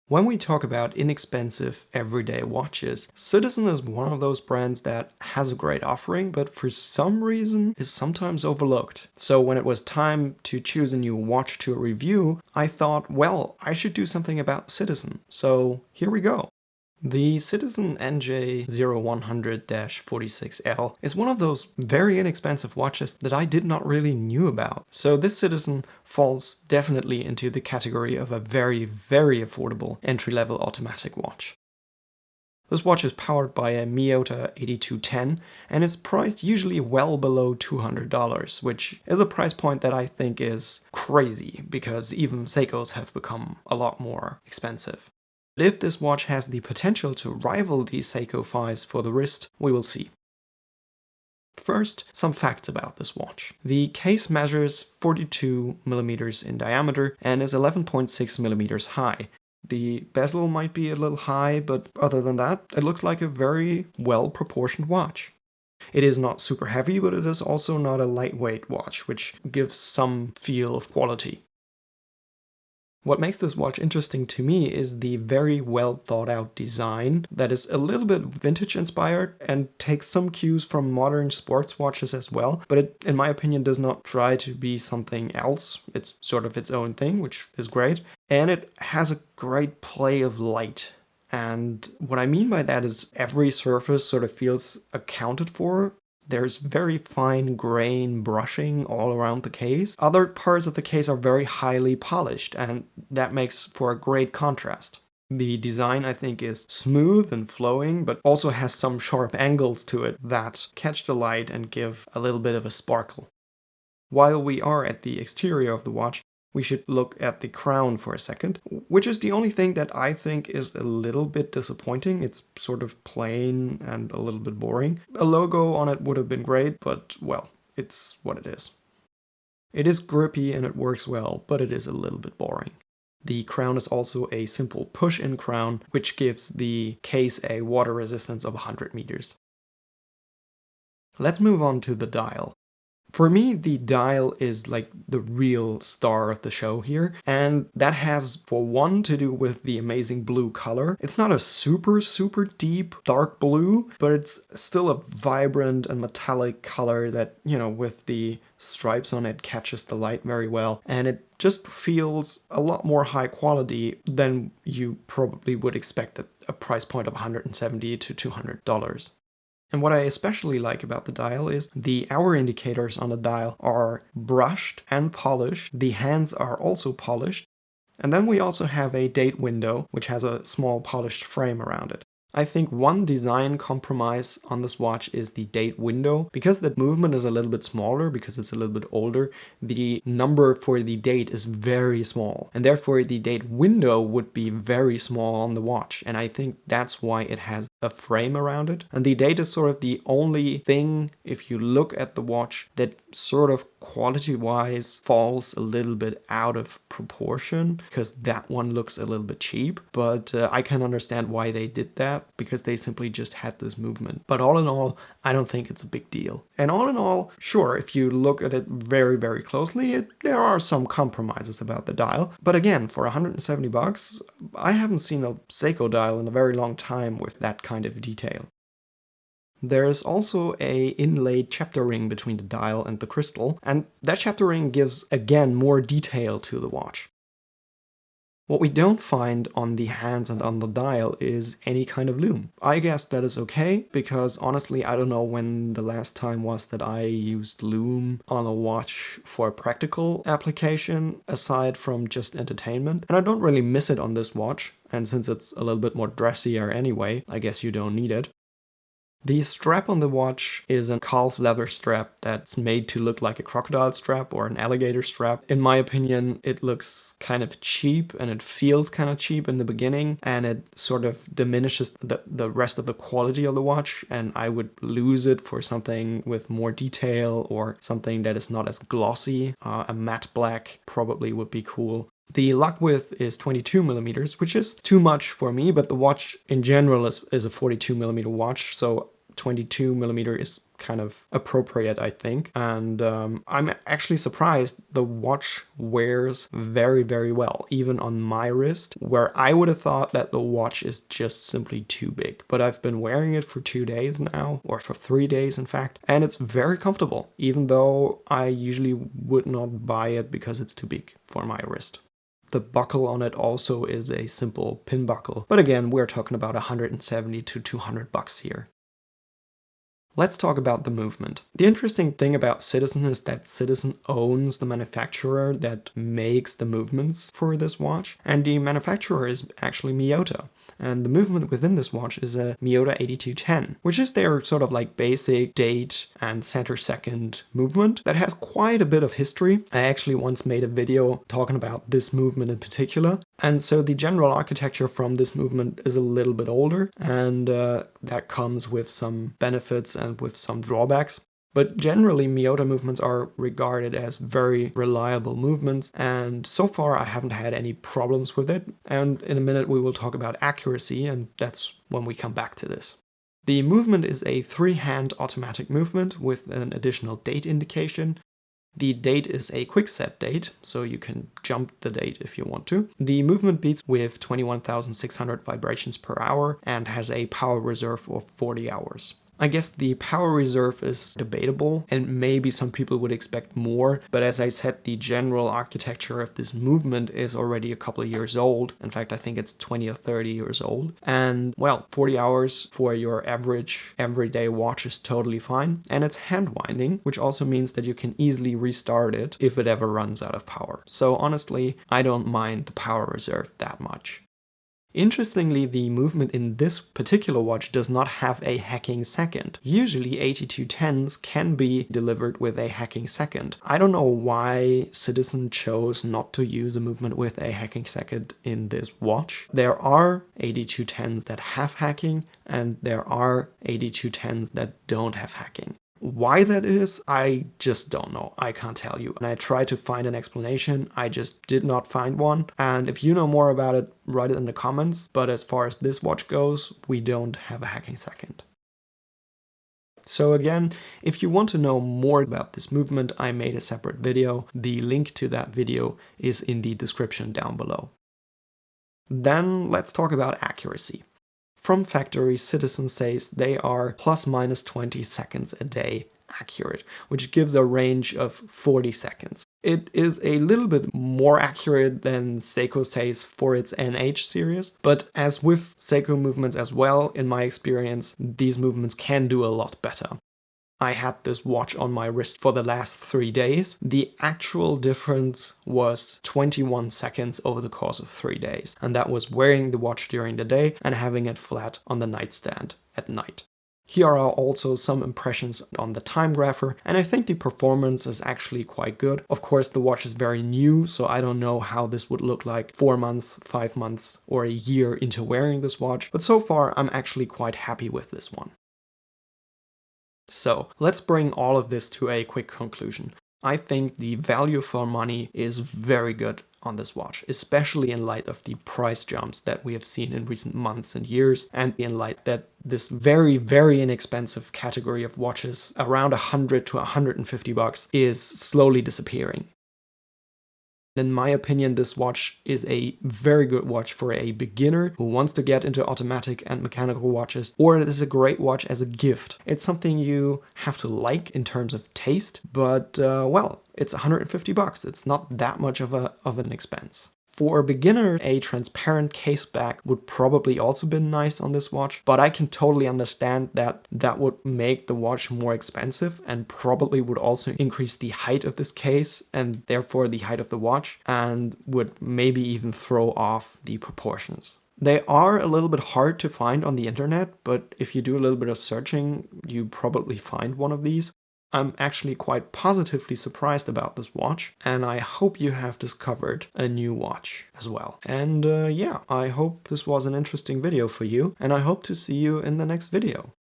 When we talk about inexpensive everyday watches, Citizen is one of those brands that has a great offering, but for some reason is sometimes overlooked. So when it was time to choose a new watch to review, I thought, well, I should do something about Citizen. So here we go. The Citizen NJ0100-46L is one of those very inexpensive watches that I did not really knew about. So this Citizen falls definitely into the category of a very, very affordable entry-level automatic watch. This watch is powered by a Miyota 8210 and is priced usually well below $200, which is a price point that I think is crazy because even Seikos have become a lot more expensive. But if this watch has the potential to rival the Seiko 5s for the wrist, we will see. First, some facts about this watch. The case measures 42mm in diameter and is 11.6mm high. The bezel might be a little high, but other than that, it looks like a very well-proportioned watch. It is not super heavy, but it is also not a lightweight watch, which gives some feel of quality. What makes this watch interesting to me is the very well thought out design that is a little bit vintage inspired and takes some cues from modern sports watches as well, but it, in my opinion, does not try to be something else. It's sort of its own thing, which is great, and it has a great play of light. And what I mean by that is every surface sort of feels accounted for. There's very fine grain brushing all around the case. Other parts of the case are very highly polished, and that makes for a great contrast. The design, I think, is smooth and flowing, but also has some sharp angles to it that catch the light and give a little bit of a sparkle. While we are at the exterior of the watch, we should look at the crown for a second, which is the only thing that I think is a little bit disappointing. It's sort of plain and a little bit boring. A logo on it would have been great, but well, it's what it is. It is grippy and it works well, but it is a little bit boring. The crown is also a simple push-in crown, which gives the case a water resistance of 100 meters. Let's move on to the dial. For me, the dial is like the real star of the show here, and that has, for one, to do with the amazing blue color. It's not a super deep dark blue, but it's still a vibrant and metallic color that, you know, with the stripes on it catches the light very well, and it just feels a lot more high quality than you probably would expect at a price point of $170 to $200. And what I especially like about the dial is the hour indicators on the dial are brushed and polished. The hands are also polished. And then we also have a date window, which has a small polished frame around it. I think one design compromise on this watch is the date window. Because the movement is a little bit smaller, because it's a little bit older, the number for the date is very small. And therefore the date window would be very small on the watch. And I think that's why it has a frame around it. And the date is sort of the only thing, if you look at the watch, that sort of quality-wise falls a little bit out of proportion, because that one looks a little bit cheap. But I can understand why they did that, because they simply just had this movement. But all in all, I don't think it's a big deal. And all in all, sure, if you look at it very closely, there are some compromises about the dial. But again, for $170, I haven't seen a Seiko dial in a very long time with that kind of detail. There's also a inlaid chapter ring between the dial and the crystal, and that chapter ring gives, again, more detail to the watch. What we don't find on the hands and on the dial is any kind of lume. I guess that is okay, because honestly I don't know when the last time was that I used lume on a watch for a practical application, aside from just entertainment. And I don't really miss it on this watch, and since it's a little bit more dressier anyway, I guess you don't need it. The strap on the watch is a calf leather strap that's made to look like a crocodile strap or an alligator strap. In my opinion, it looks kind of cheap and it feels kind of cheap in the beginning, and it sort of diminishes the rest of the quality of the watch, and I would lose it for something with more detail or something that is not as glossy. A matte black probably would be cool. The lug width is 22mm, which is too much for me, but the watch in general is a 42mm watch, so 22mm is kind of appropriate, I think. And I'm actually surprised the watch wears very, very well, even on my wrist, where I would have thought that the watch is just simply too big. But I've been wearing it for 2 days now, or for 3 days in fact, and it's very comfortable, even though I usually would not buy it because it's too big for my wrist. The buckle on it also is a simple pin buckle, but again, we're talking about 170 to 200 bucks here. Let's talk about the movement. The interesting thing about Citizen is that Citizen owns the manufacturer that makes the movements for this watch, and the manufacturer is actually Miyota. And the movement within this watch is a Miyota 8210, which is their sort of like basic date and center second movement that has quite a bit of history. I actually once made a video talking about this movement in particular. And so the general architecture from this movement is a little bit older, and that comes with some benefits and with some drawbacks. But generally, Miyota movements are regarded as very reliable movements, and so far I haven't had any problems with it. And in a minute we will talk about accuracy, and that's when we come back to this. The movement is a 3-hand automatic movement with an additional date indication. The date is a quick set date, so you can jump the date if you want to. The movement beats with 21,600 vibrations per hour and has a power reserve of 40 hours. I guess the power reserve is debatable, and maybe some people would expect more, but as I said, the general architecture of this movement is already a couple of years old. In fact, I think it's 20 or 30 years old. And well, 40 hours for your average everyday watch is totally fine. And it's hand winding, which also means that you can easily restart it if it ever runs out of power. So honestly, I don't mind the power reserve that much. Interestingly, the movement in this particular watch does not have a hacking second. Usually 8210s can be delivered with a hacking second. I don't know why Citizen chose not to use a movement with a hacking second in this watch. There are 8210s that have hacking, and there are 8210s that don't have hacking. Why that is, I just don't know. I can't tell you. And I tried to find an explanation. I just did not find one. And if you know more about it, write it in the comments. But as far as this watch goes, we don't have a hacking second. So again, if you want to know more about this movement, I made a separate video. The link to that video is in the description down below. Then let's talk about accuracy. From factory, Citizen says they are plus minus 20 seconds a day accurate, which gives a range of 40 seconds. It is a little bit more accurate than Seiko says for its NH series, but as with Seiko movements as well, in my experience, these movements can do a lot better. I had this watch on my wrist for the last 3 days. The actual difference was 21 seconds over the course of 3 days, and that was wearing the watch during the day and having it flat on the nightstand at night. Here are also some impressions on the time grapher, and I think the performance is actually quite good. Of course, the watch is very new, so I don't know how this would look like 4 months, 5 months, or a year into wearing this watch, but so far I'm actually quite happy with this one. So let's bring all of this to a quick conclusion. I think the value for money is very good on this watch, especially in light of the price jumps that we have seen in recent months and years, and in light that this very, very inexpensive category of watches, around 100 to 150 bucks, is slowly disappearing. In my opinion, this watch is a very good watch for a beginner who wants to get into automatic and mechanical watches, or it is a great watch as a gift. It's something you have to like in terms of taste, but well, it's 150 bucks. It's not that much of an expense. For a beginner, a transparent case back would probably also be nice on this watch, but I can totally understand that that would make the watch more expensive and probably would also increase the height of this case and therefore the height of the watch, and would maybe even throw off the proportions. They are a little bit hard to find on the internet, but if you do a little bit of searching, you probably find one of these. I'm actually quite positively surprised about this watch, and I hope you have discovered a new watch as well. And yeah, I hope this was an interesting video for you, and I hope to see you in the next video.